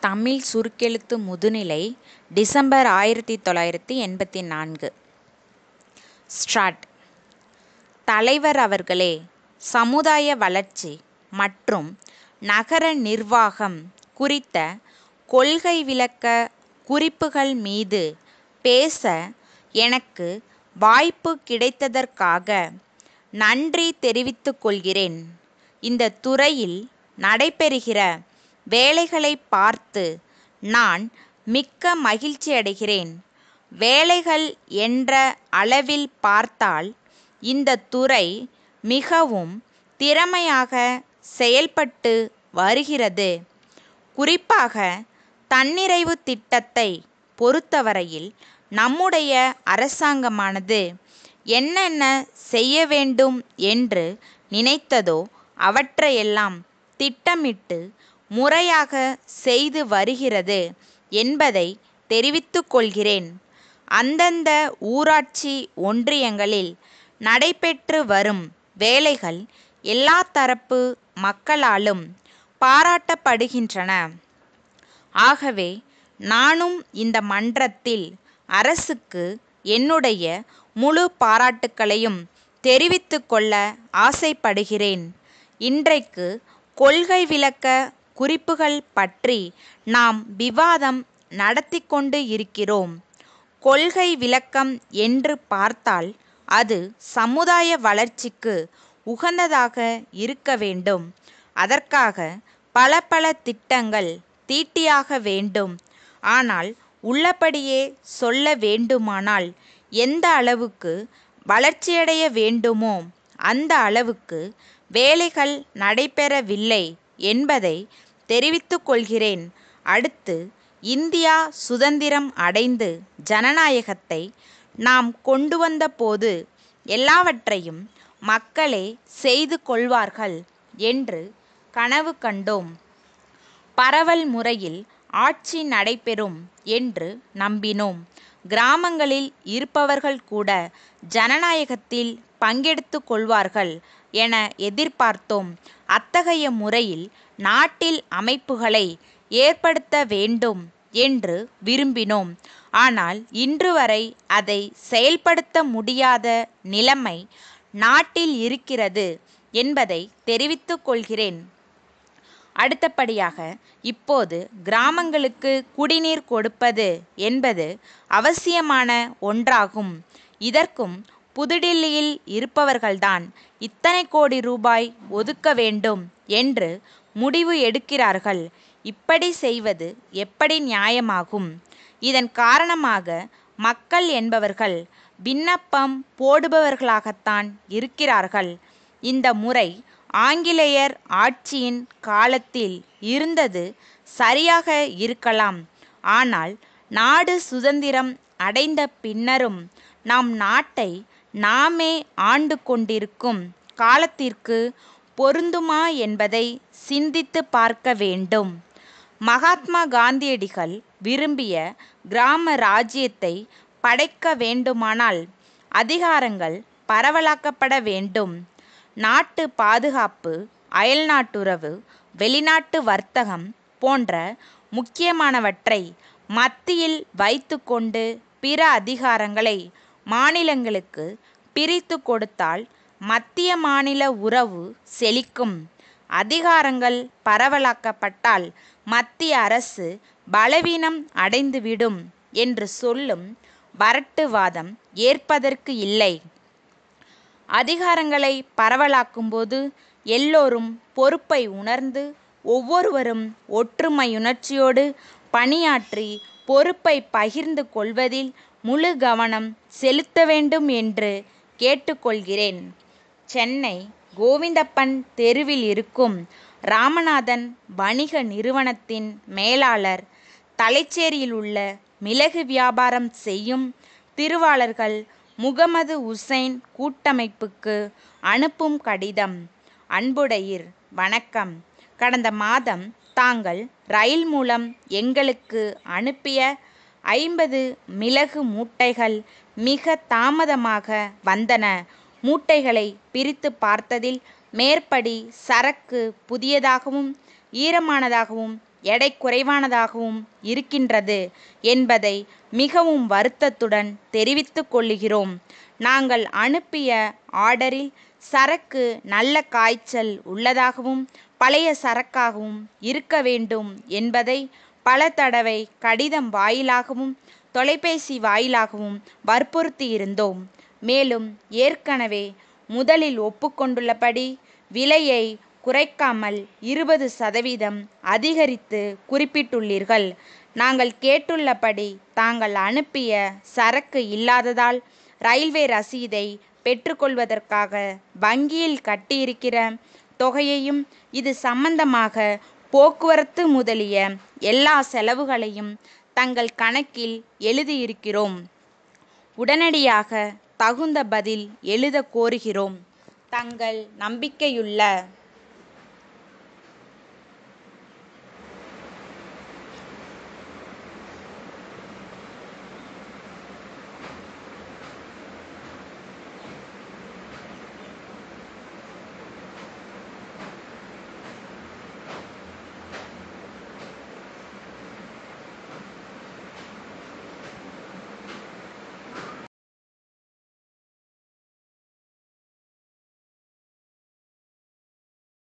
தமிழ் சுருக்கெழுத்து முதுநிலை December 1984. Start. தலைவர் அவர்களே, சமுதாய வளர்ச்சி மற்றும் நகர நிர்வாகம் குறித்த கொள்கை விளக்க குறிப்புகள் மீது பேச எனக்கு வாய்ப்பு கிடைத்ததற்காக நன்றி தெரிவித்துக் கொள்கிறேன். இந்த துறையில் நடைபெறுகிற வேலைகளை பார்த்து நான் மிக்க மகிழ்ச்சியடைகிறேன். வேலைகள் என்ற அளவில் பார்த்தால் இந்த துறை மிகவும் திறமையாக செயல்பட்டு வருகிறது. குறிப்பாக தன்னிறைவு திட்டத்தை பொறுத்தவரையில் நம்முடைய அரசாங்கமானது என்னென்ன செய்ய வேண்டும் என்று நினைத்ததோ அவற்றையெல்லாம் திட்டமிட்டு முறையாக செய்து வருகிறது என்பதை தெரிவித்துக் கொள்கிறேன். அந்தந்த ஊராட்சி ஒன்றியங்களில் நடைபெற்று வரும் வேலைகள் எல்லா தரப்பு மக்களாலும் பாராட்டப்படுகின்றன. ஆகவே நானும் இந்த மன்றத்தில் அரசுக்கு என்னுடைய முழு பாராட்டுக்களையும் தெரிவித்துக் கொள்ள ஆசைப்படுகிறேன். இன்றைக்கு கொள்கை விளக்க குறிப்புகள் பற்றி நாம் விவாதம் நடத்தி கொண்டு இருக்கிறோம். கொள்கை விளக்கம் என்று பார்த்தால் அது சமுதாய வளர்ச்சிக்கு உகந்ததாக இருக்க வேண்டும். அதற்காக பல திட்டங்கள் தீட்டியாக வேண்டும். ஆனால் உள்ளபடியே சொல்ல வேண்டுமானால் எந்த அளவுக்கு வளர்ச்சியடைய வேண்டுமோ அந்த அளவுக்கு வேலைகள் நடைபெறவில்லை என்பதை தெரிவித்துக் கொள்கிறேன். அடுத்து, இந்தியா சுதந்திரம் அடைந்து ஜனநாயகத்தை நாம் கொண்டு வந்த போது எல்லாவற்றையும் மக்களே செய்து கொள்வார்கள் என்று கனவு கண்டோம். பரவல் முறையில் ஆட்சி நடைபெறும் என்று நம்பினோம். கிராமங்களில் இருப்பவர்கள் கூட ஜனநாயகத்தில் பங்கெடுத்து கொள்வார்கள் என எதிர்பார்த்தோம். அத்தகைய முறையில் நாட்டில் அமைப்புகளை ஏற்படுத்த வேண்டும் என்று விரும்பினோம். ஆனால் இன்று வரை அதை செயல்படுத்த முடியாத நிலைமை நாட்டில் இருக்கிறது என்பதை தெரிவித்துக் கொள்கிறேன். அடுத்தபடியாக, இப்போது கிராமங்களுக்கு குடிநீர் கொடுப்பது என்பது அவசியமான ஒன்றாகும். இதற்கும் புதுடில்லியில் இருப்பவர்கள்தான் இத்தனை கோடி ரூபாய் ஒதுக்க வேண்டும் என்று முடிவு எடுக்கிறார்கள். இப்படி செய்வது எப்படி நியாயமாகும்? இதன் காரணமாக மக்கள் என்பவர்கள் விண்ணப்பம் போடுபவர்களாகத்தான் இருக்கிறார்கள். இந்த முறை ஆங்கிலேயர் ஆட்சியின் காலத்தில் இருந்தது சரியாக இருக்கலாம். ஆனால் நாடு சுதந்திரம் அடைந்த பின்னரும் நம் நாட்டை நாமே ஆண்டு கொண்டிருக்கும் காலத்திற்கு பொருந்துமா என்பதை சிந்தித்து பார்க்க வேண்டும். மகாத்மா காந்தியடிகள் விரும்பிய கிராம ராஜ்யத்தை படைக்க வேண்டுமானால் அதிகாரங்கள் பரவலாக்கப்பட வேண்டும். நாட்டு பாதுகாப்பு, அயல்நாட்டுறவு, வெளிநாட்டு வர்த்தகம் போன்ற முக்கியமானவற்றை மத்தியில் வைத்துக்கொண்டு பிற அதிகாரங்களை மாநிலங்களுக்கு பிரித்து கொடுத்தால் மத்திய மாநில உறவு செழிக்கும். அதிகாரங்கள் பரவலாக்கப்பட்டால் மத்திய அரசு பலவீனம் அடைந்துவிடும் என்று சொல்லும் வரட்டுவாதம் ஏற்பதற்கு இல்லை. அதிகாரங்களை பரவலாக்கும்போது எல்லோரும் பொறுப்பை உணர்ந்து ஒவ்வொருவரும் ஒற்றுமையுணர்ச்சியோடு பணியாற்றி பொறுப்பை பகிர்ந்து கொள்வதில் முழு கவனம் செலுத்த வேண்டும் என்று கேட்டுக்கொள்கிறேன். சென்னை கோவிந்தப்பன் தெருவில் இருக்கும் ராமநாதன் வணிக நிறுவனத்தின் மேலாளர் தலைச்சேரியில் உள்ள மிளகு வியாபாரம் செய்யும் திருவாளர்கள் முகமது உசைன் கூட்டமைப்புக்கு அனுப்பும் கடிதம். அன்புடையீர், வணக்கம். கடந்த மாதம் தாங்கள் ரயில் மூலம் எங்களுக்கு அனுப்பிய 50 மிளகு மூட்டைகள் மிக தாமதமாக வந்தன. மூட்டைகளை பிரித்து பார்த்ததில் மேற்படி சரக்கு புதியதாகவும் ஈரமானதாகவும் எடை குறைவானதாகவும் இருக்கின்றது என்பதை மிகவும் வருத்தத்துடன் தெரிவித்துக் கொள்கிறோம். நாங்கள் அனுப்பிய ஆர்டரில் சரக்கு நல்ல காய்ச்சல் உள்ளதாகவும் பழைய சரக்காகவும் இருக்க வேண்டும் என்பதை பல தடவை கடிதம் வாயிலாகவும் தொலைபேசி வாயிலாகவும் வற்புறுத்தியிருந்தோம். மேலும் ஏற்கனவே முதலில் ஒப்புக்கொண்டுள்ளபடி விலையை குறைக்காமல் 20% அதிகரித்து குறிப்பிட்டுள்ளீர்கள். நாங்கள் கேட்டுள்ளபடி தாங்கள் அனுப்பிய சரக்கு இல்லாததால் ரயில்வே ரசீதை பெற்றுக்கொள்வதற்காக வங்கியில் கட்டியிருக்கிற தொகையையும் இது சம்பந்தமாக போக்குவரத்து முதலிய எல்லா செலவுகளையும் தங்கள் கணக்கில் எழுதியிருக்கிறோம். உடனடியாக தகுந்த பதில் எழுத கோருகிறோம். தங்கள் நம்பிக்கையுள்ள